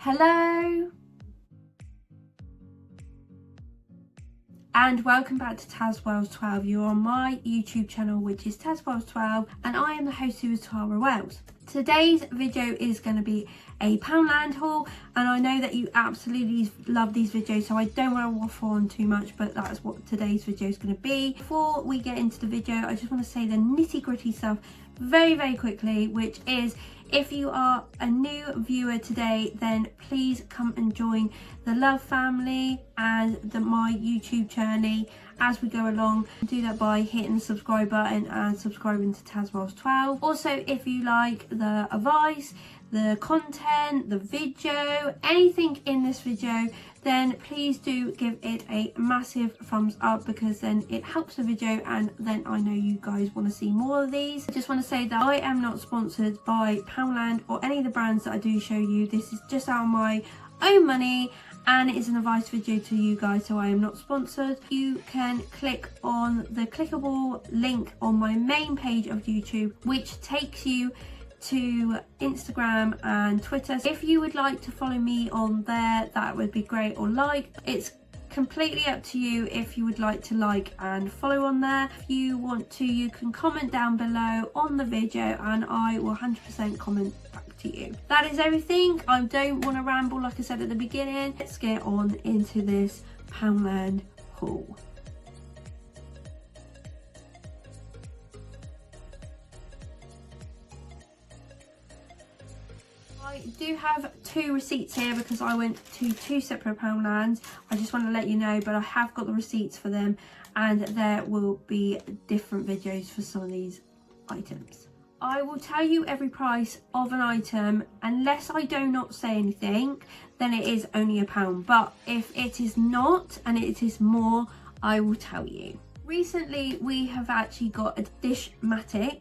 Hello and welcome back to tazwells12. You're on my YouTube channel, which is tazwells12, and I am the host who is Tara Wells. Today's video is going to be a Poundland haul, and I know that you absolutely love these videos, so I don't want to waffle on too much, but that's what today's video is going to be. Before we get into the video, I just want to say the nitty-gritty stuff very quickly, which is, if you are a new viewer today, then please come and join the love family and my YouTube journey as we go along. Do that by hitting the subscribe button and subscribing to tazwells12. Also, if you like the advice, the content, the video, anything in this video, then please do give it a massive thumbs up, because then it helps the video and then I know you guys want to see more of these. I just want to say that I am not sponsored by Poundland or any of the brands that I do show you. This is just out of my own money and it is an advice video to you guys, so I am not sponsored. You can click on the clickable link on my main page of YouTube, which takes you to Instagram and Twitter. If you would like to follow me on there, that would be great, or like. It's completely up to you if you would like to like and follow on there. If you want to, you can comment down below on the video and I will 100% comment back to you. That is everything. I don't want to ramble like I said at the beginning. Let's get on into this Poundland haul. I do have two receipts here because I went to two separate Poundlands. I just want to let you know, but I have got the receipts for them and there will be different videos for some of these items. I will tell you every price of an item. Unless I do not say anything, then it is only £1. But if it is not and it is more, I will tell you. Recently we have actually got a DISHMATIC,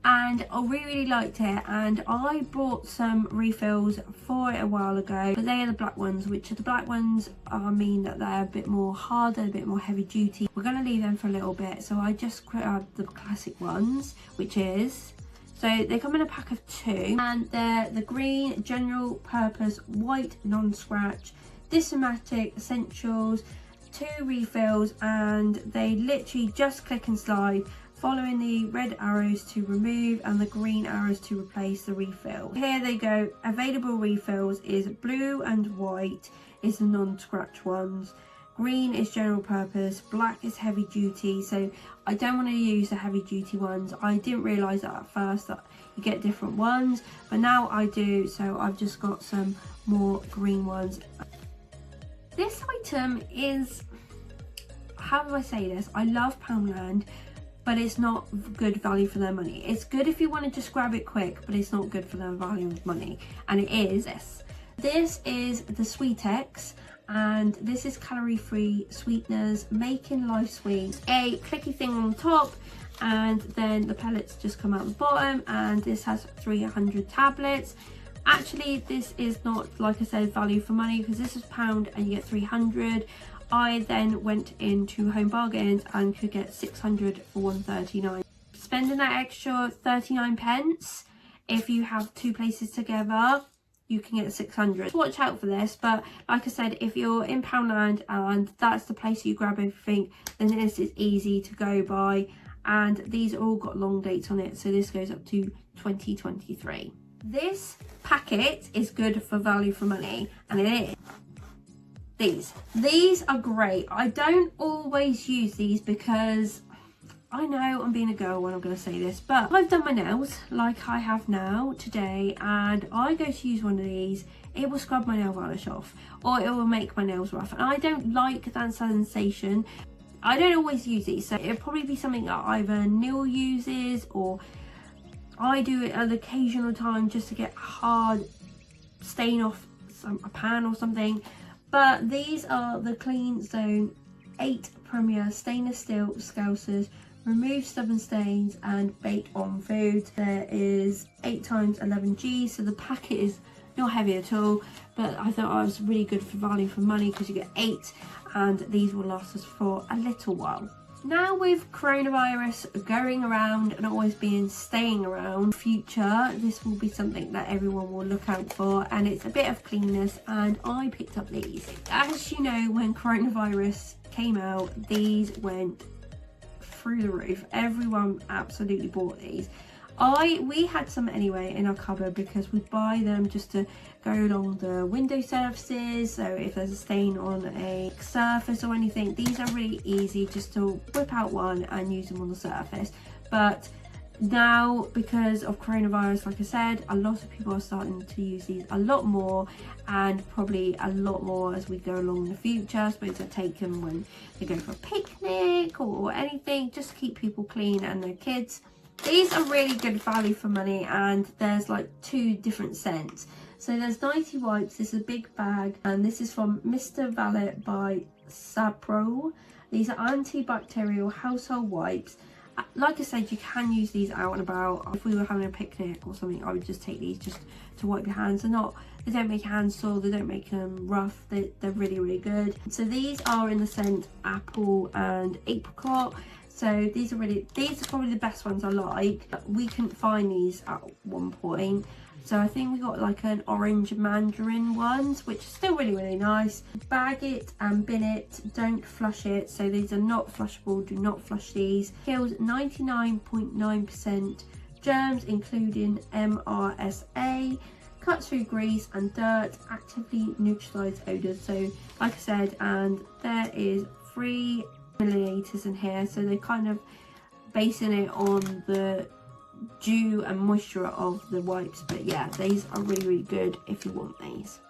and I really liked it, and I bought some refills for it a while ago, but they are the black ones, which are the black ones mean that they're a bit more harder, a bit more heavy duty. We're going to leave them for a little bit, so I just grabbed the classic ones, which is, so they come in a pack of 2, and they're the green general purpose white non-scratch DISHMATIC essentials, 2 refills, and they literally just click and slide, following the red arrows to remove and the green arrows to replace the refill. Here they go. Available refills is blue and white is the non-scratch ones. Green is general purpose. Black is heavy duty. So I don't want to use the heavy duty ones. I didn't realise that at first, that you get different ones, but now I do. So I've just got some more green ones. This item is, how do I say this? I love Poundland, but it's not good value for their money. It's good if you want to just grab it quick, but it's not good for their value of money. And it is this. This is the SWEETEX, and this is calorie-free sweeteners, making life sweet. A clicky thing on the top, and then the pellets just come out the bottom, and this has 300 tablets. Actually, this is not, like I said, value for money, because this is £1 and you get 300. I then went into Home Bargains and could get 600 for £1.39. Spending that extra 39 pence, if you have 2 places together, you can get 600. Watch out for this, but like I said, if you're in Poundland and that's the place you grab everything, then this is easy to go by, and these all got long dates on it, so this goes up to 2023. This packet is good for value for money, and it is. These are great. I don't always use these because I know I'm being a girl when I'm going to say this, but I've done my nails like I have now today, and I go to use one of these, it will scrub my nail varnish off, or it will make my nails rough, and I don't like that sensation. I don't always use these, so it'll probably be something that either Neil uses or I do it at an occasional time just to get hard stain off a pan or something. But these are the Clean Zone 8 Premier Stainless Steel Scourers, remove stubborn stains and bake on food. There is 8 times 11G, so the packet is not heavy at all, but I thought I was really good for value for money because you get 8 and these will last us for a little while. Now with coronavirus going around and always staying around, future, this will be something that everyone will look out for, and it's a bit of cleanness, and I picked up these. As you know, when coronavirus came out, these went through the roof. Everyone absolutely bought these. We had some anyway in our cupboard because we buy them just to go along the window surfaces, so if there's a stain on a surface or anything, these are really easy just to whip out one and use them on the surface. But now, because of coronavirus, like I said, a lot of people are starting to use these a lot more, and probably a lot more as we go along in the future. I suppose I take them when they go for a picnic or anything, just to keep people clean and their kids. These are really good value for money, and there's like 2 different scents. So there's 90 wipes, this is a big bag, and this is from MRVALET by Sabro. These are antibacterial household wipes. Like I said, you can use these out and about. If we were having a picnic or something, I would just take these just to wipe your hands. They don't make your hands sore, they don't make them rough, they're really, really good. So these are in the scent apple and apricot. So these are probably the best ones I like. We couldn't find these at one point, so I think we got like an orange mandarin ones, which is still really, really nice. Bag it and bin it, don't flush it. So these are not flushable, do not flush these. Kills 99.9% germs, including MRSA. Cuts through grease and dirt, actively neutralize odours. So like I said, and there is 3 milliliters in here, so they're kind of basing it on the dew and moisture of the wipes. But yeah, these are really, really good if you want these.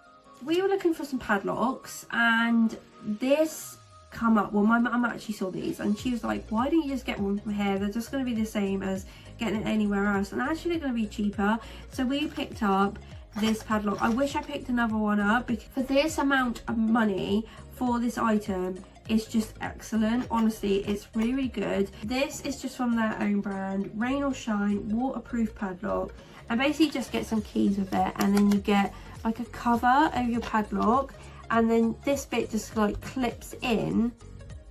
We were looking for some padlocks, and this come up. Well, my mum actually saw these and she was like, why don't you just get one from here? They're just going to be the same as getting it anywhere else, and actually they're going to be cheaper. So we picked up this padlock. I wish I picked another one up, because for this amount of money for this item, it's just excellent. Honestly, it's really, really good. This is just from their own brand, rain or shine waterproof padlock, and basically just get some keys with it, and then you get like a cover over your padlock, and then this bit just like clips in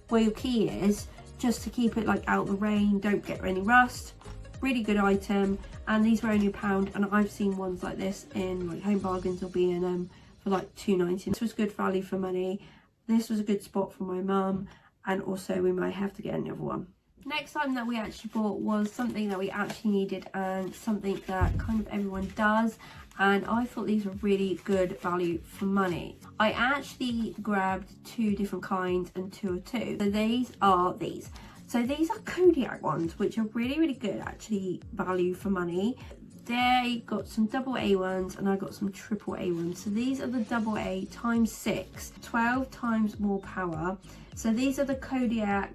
where your key is, just to keep it like out the rain, don't get any rust. Really good item, and these were only £1, and I've seen ones like this in like Home Bargains or B&M for like £2.90. This was good value for money. This was a good spot for my mum, and also we might have to get another one. Next item that we actually bought was something that we actually needed, and something that kind of everyone does, and I thought these were really good value for money. I actually grabbed 2 different kinds and 2 or 2. So these are these. So these are KODAK ones, which are really, really good actually value for money. They got some AA ones, and I got some AAA ones. So these are the AA times 6, 12 times more power. So these are the KODAK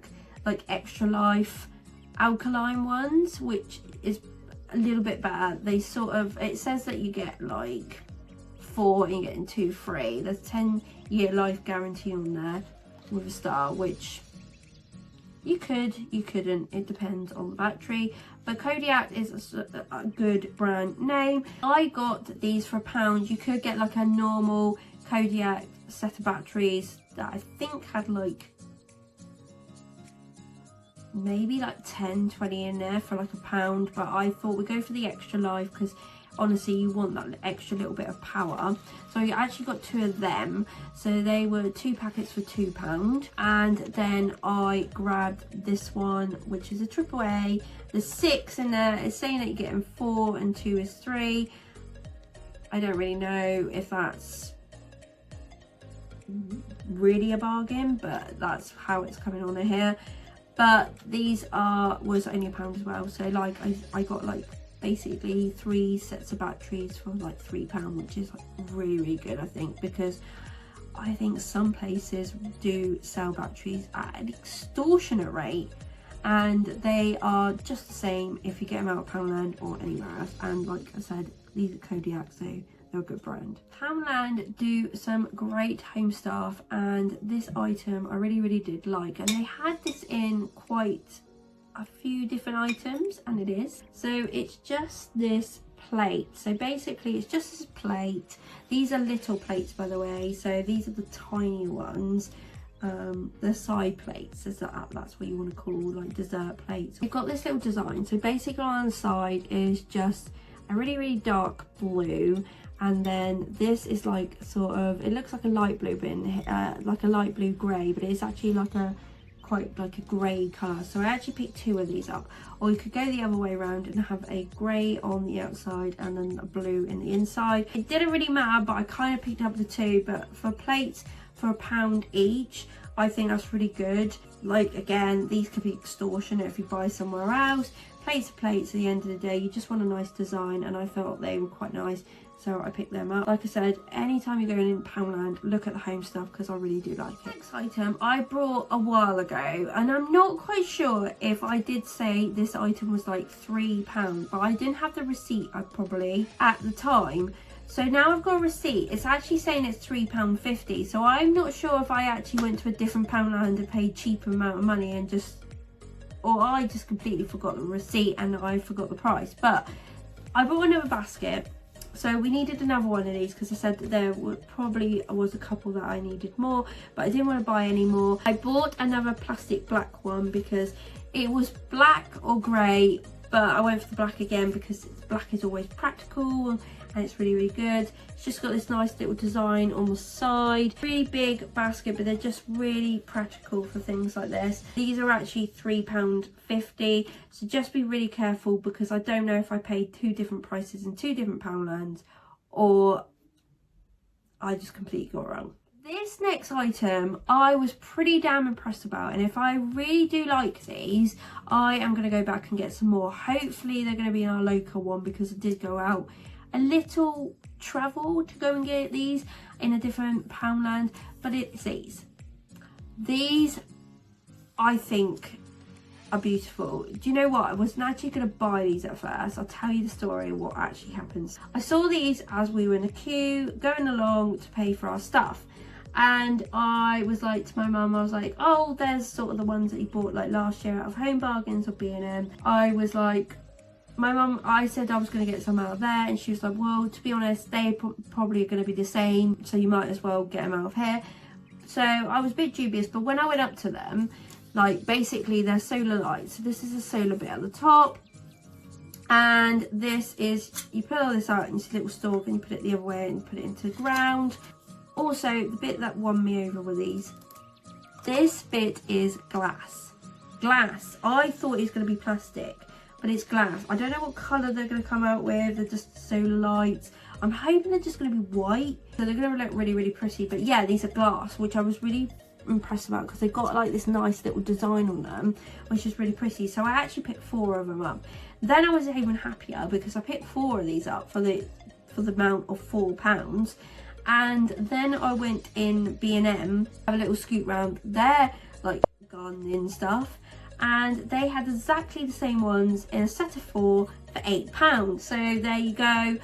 like XTRALIFE alkaline ones, which is a little bit better. They sort of, it says that you get like 4 and you're getting 2 free. There's 10-year life guarantee on there with a star, which you could, you couldn't, it depends on the battery. But KODAK is a good brand name. I got these for £1. You could get like a normal KODAK set of batteries that I think had like maybe like 10, 20 in there for like £1. But I thought we'd go for the XTRALIFE, because honestly you want that extra little bit of power. So I actually got 2 of them, so they were 2 packets for £2. And then I grabbed this one, which is a AAA. There's 6 in there. It's saying that you're getting 4 and 2 is 3. I don't really know if that's really a bargain, but that's how it's coming on in here. But these was only £1 as well. So like I got like basically 3 sets of batteries for like £3, which is like really, really good, I think, because I think some places do sell batteries at an extortionate rate, and they are just the same if you get them out of Poundland or anywhere else. And like I said, these are KODAK, so they're a good brand. Poundland do some great home stuff, and this item I really, really did like, and they had this in quite a few different items, and it is. So it's just this plate. So basically it's just this plate. These are little plates, by the way, so these are the tiny ones. the side plates, that's what you want to call like dessert plates. We've got this little design, so basically on the side is just a really dark blue, and then this is like sort of, it looks like a light blue, but like a light blue grey, but it's actually like a quite like a grey colour. So I actually picked two of these up, or you could go the other way around and have a grey on the outside and then a blue in the inside. It didn't really matter, but I kind of picked up the two. But for plates for £1 each, I think that's really good. Like, again, these could be extortionate if you buy somewhere else. Plates are plates at the end of the day. You just want a nice design, and I felt they were quite nice, so I picked them up. Like I said, anytime you're going in Poundland, look at the home stuff, because I really do like it. Next item I brought a while ago, and I'm not quite sure if I did say this item was like £3, but I didn't have the receipt probably at the time. So now I've got a receipt. It's actually saying it's £3.50. So I'm not sure if I actually went to a different Poundland and paid cheaper amount of money and or I just completely forgot the receipt and I forgot the price. But I bought another basket. So we needed another one of these because I said that there probably was a couple that I needed more, but I didn't want to buy any more. I bought another plastic black one because it was black or grey, but I went for the black again because black is always practical and it's really good. It's just got this nice little design on the side. Really big basket, but they're just really practical for things like this. These are actually £3.50, so just be really careful, because I don't know if I paid two different prices in two different Poundlands or I just completely got it wrong. This next item I was pretty damn impressed about, and if I really do like these, I am going to go back and get some more. Hopefully they're going to be in our local one, because I did go out a little travel to go and get these in a different Poundland, but it's these. These I think are beautiful. Do you know what? I wasn't actually going to buy these at first. I'll tell you the story of what actually happens. I saw these as we were in the queue going along to pay for our stuff, and I was like to my mum, I was like, oh, there's sort of the ones that you bought like last year out of Home Bargains or B&M. I was like, my mum, I said I was going to get some out of there, and she was like, well, to be honest, they probably are going to be the same, so you might as well get them out of here. So I was a bit dubious, but when I went up to them, like basically they're solar lights. So this is a solar bit at the top, and this is, you pull all this out and it's a little stalk, and you put it the other way and put it into the ground. Also, the bit that won me over were these. This bit is glass. Glass. I thought it was going to be plastic, but it's glass. I don't know what colour they're going to come out with. They're just solar lights. I'm hoping they're just going to be white, so they're going to look really pretty. But yeah, these are glass, which I was really impressed about, because they've got like this nice little design on them, which is really pretty. So I actually picked 4 of them up. Then I was even happier, because I picked 4 of these up for the amount of £4. And then I went in B&M, have a little scoot round their like gardening stuff, and they had exactly the same ones in a set of 4 for £8. So there you go.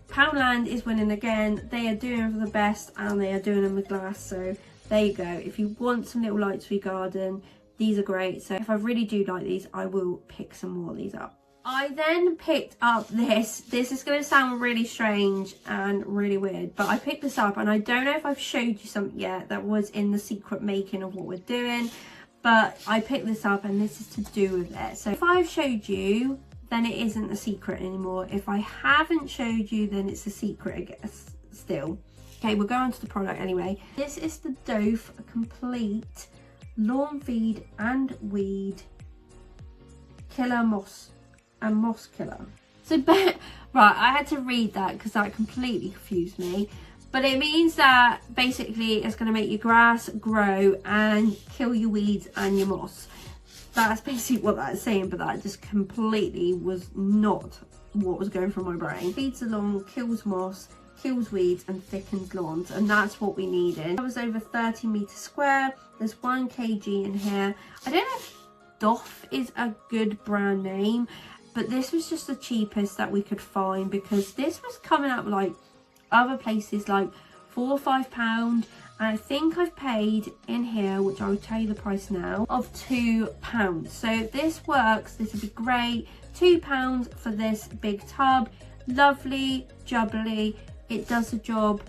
Poundland is winning again. They are doing for the best, and they are doing them with glass. So there you go. If you want some little lights for your garden, these are great. So if I really do like these, I will pick some more of these up. I then picked up this. This is going to sound really strange and really weird, but I picked this up, and I don't know if I've showed you something yet that was in the secret making of what we're doing, but I picked this up, and this is to do with it. So if I've showed you, then it isn't a secret anymore. If I haven't showed you, then it's a secret, I guess, still. Okay, we'll go on to the product anyway. This is the DOFF Complete Lawn Feed and Weed Killer Moss and Moss Killer. So, right, I had to read that because that completely confused me. But it means that basically it's going to make your grass grow and kill your weeds and your moss. That's basically what that's saying, but that just completely was not what was going through my brain. Feeds the lawn, kills moss, kills weeds and thickens lawns, and that's what we needed. That was over 30 meters square. There's 1 kg in here. I don't know if DOFF is a good brand name, but this was just the cheapest that we could find, because this was coming up like other places like £4 or £5, and I think I've paid in here, which I will tell you the price now, of £2. So this works. This would be great. £2 for this big tub. Lovely, jubbly. It does the job.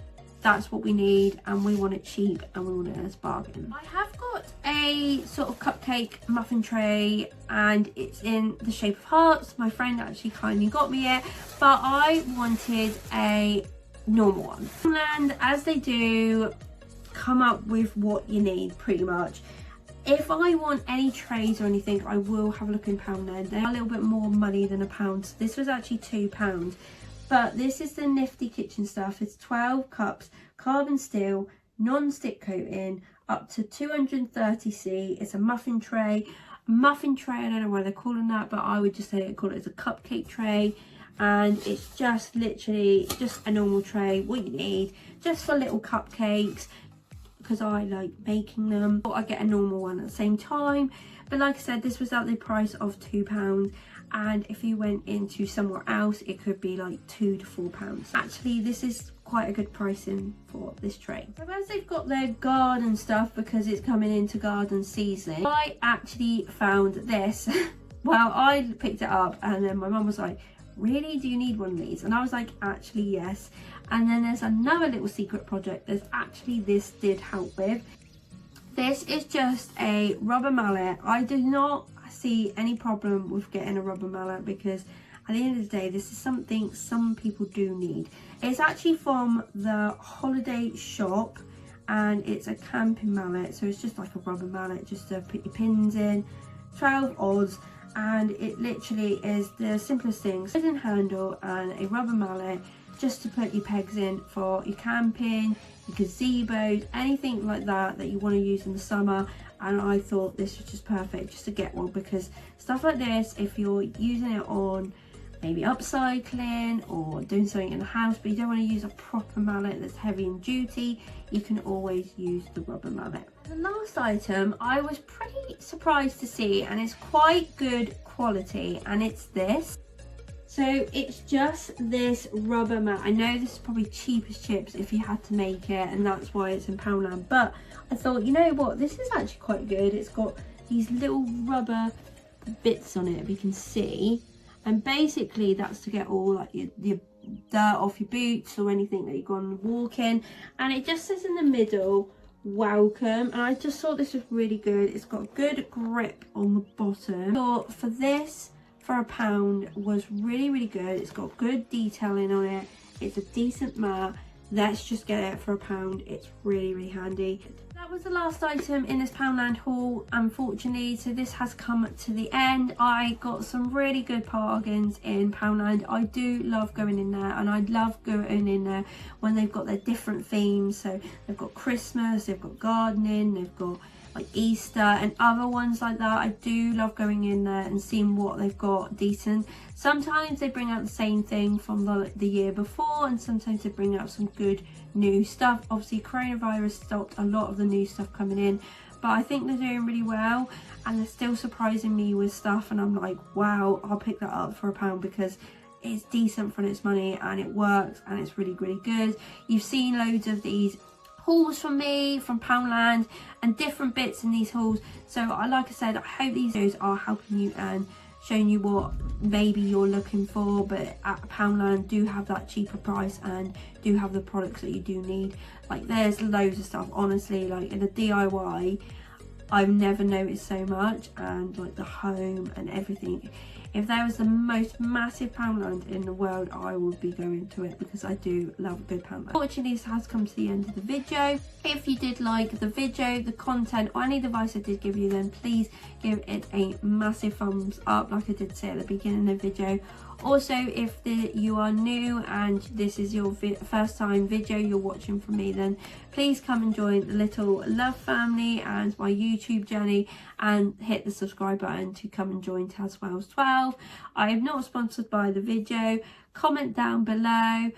that's what we need, and we want it cheap and we want it as a bargain. I have got a sort of cupcake muffin tray and it's in the shape of hearts. My friend actually kindly got me it, but I wanted a normal one. And as they do, come up with what you need pretty much. If I want any trays or anything, I will have a look in Poundland. They're a little bit more money than £1. So this was actually £2. But this is the Nifty Kitchen Stuff. It's 12 cups, carbon steel, non-stick coating, up to 230C. It's a muffin tray. Muffin tray, I don't know why they're calling that, but I would just say call it as a cupcake tray. And it's just literally just a normal tray, what you need, just for little cupcakes, because I like making them. Or I get a normal one at the same time. But like I said, this was at the price of £2. And if you went into somewhere else, it could be like £2 to £4. Actually, this is quite a good pricing for this tray. So as they've got their garden stuff, because it's coming into garden season, I actually found this. Well, I picked it up and then my mum was like, really, do you need one of these? And I was like, actually yes. And then there's another little secret project there's actually this did help with. This is just a rubber mallet. I do not see any problem with getting a rubber mallet, because at the end of the day, this is something some people do need. It's actually from the holiday shop and it's a camping mallet, so it's just like a rubber mallet just to put your pins in. 12 odds, and it literally is the simplest things: wooden handle and a rubber mallet just to put your pegs in for your camping, your gazebos, anything like that that you want to use in the summer. And I thought this was just perfect just to get one, because stuff like this, if you're using it on maybe upcycling or doing something in the house but you don't want to use a proper mallet that's heavy and duty, you can always use the rubber mallet. The last item I was pretty surprised to see, and it's quite good quality, and it's this. So it's just this rubber mat. I know this is probably cheap as chips if you had to make it, and that's why it's in Poundland, but I thought, you know what, this is actually quite good. It's got these little rubber bits on it, if you can see, and basically that's to get all like your dirt off your boots or anything that you've gone walking. And it just says in the middle, welcome, and I just thought this was really good. It's got good grip on the bottom. So for this, for £1, was really good. It's got good detailing on it. It's a decent mat. Let's just get it for £1. It's really handy. That was the last item in this Poundland haul, unfortunately, so this has come to the end. I got some really good bargains in Poundland. I do love going in there, and I love going in there when they've got their different themes. So they've got Christmas, they've got gardening, they've got like Easter and other ones like that. I do love going in there and seeing what they've got decent. Sometimes they bring out the same thing from the year before, and sometimes they bring out some good new stuff. Obviously coronavirus stopped a lot of the new stuff coming in, but I think they're doing really well, and they're still surprising me with stuff, and I'm like, wow, I'll pick that up for £1, because it's decent for its money and it works and it's really good. You've seen loads of these hauls from me from Poundland and different bits in these hauls, so like I said, I hope these videos are helping you and showing you what maybe you're looking for, but at Poundland do have that cheaper price and do have the products that you do need. Like there's loads of stuff, honestly, like in the DIY I've never noticed so much, and like the home and everything. If there was the most massive Poundland in the world, I would be going to it, because I do love a good Poundland. Unfortunately, this has come to the end of the video. If you did like the video, the content, or any advice I did give you, then please give it a massive thumbs up, like I did say at the beginning of the video. Also, if you are new and this is your first time video you're watching from me, then please come and join the little love family and my YouTube journey, and hit the subscribe button to come and join tazwells12. I am not sponsored by the video. Comment down below,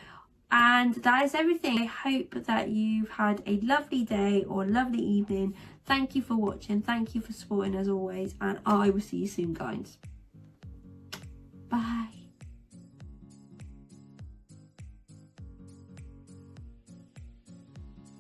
and that is everything. I hope that you've had a lovely day or a lovely evening. Thank you for watching, thank you for supporting as always, and I will see you soon, guys. Bye.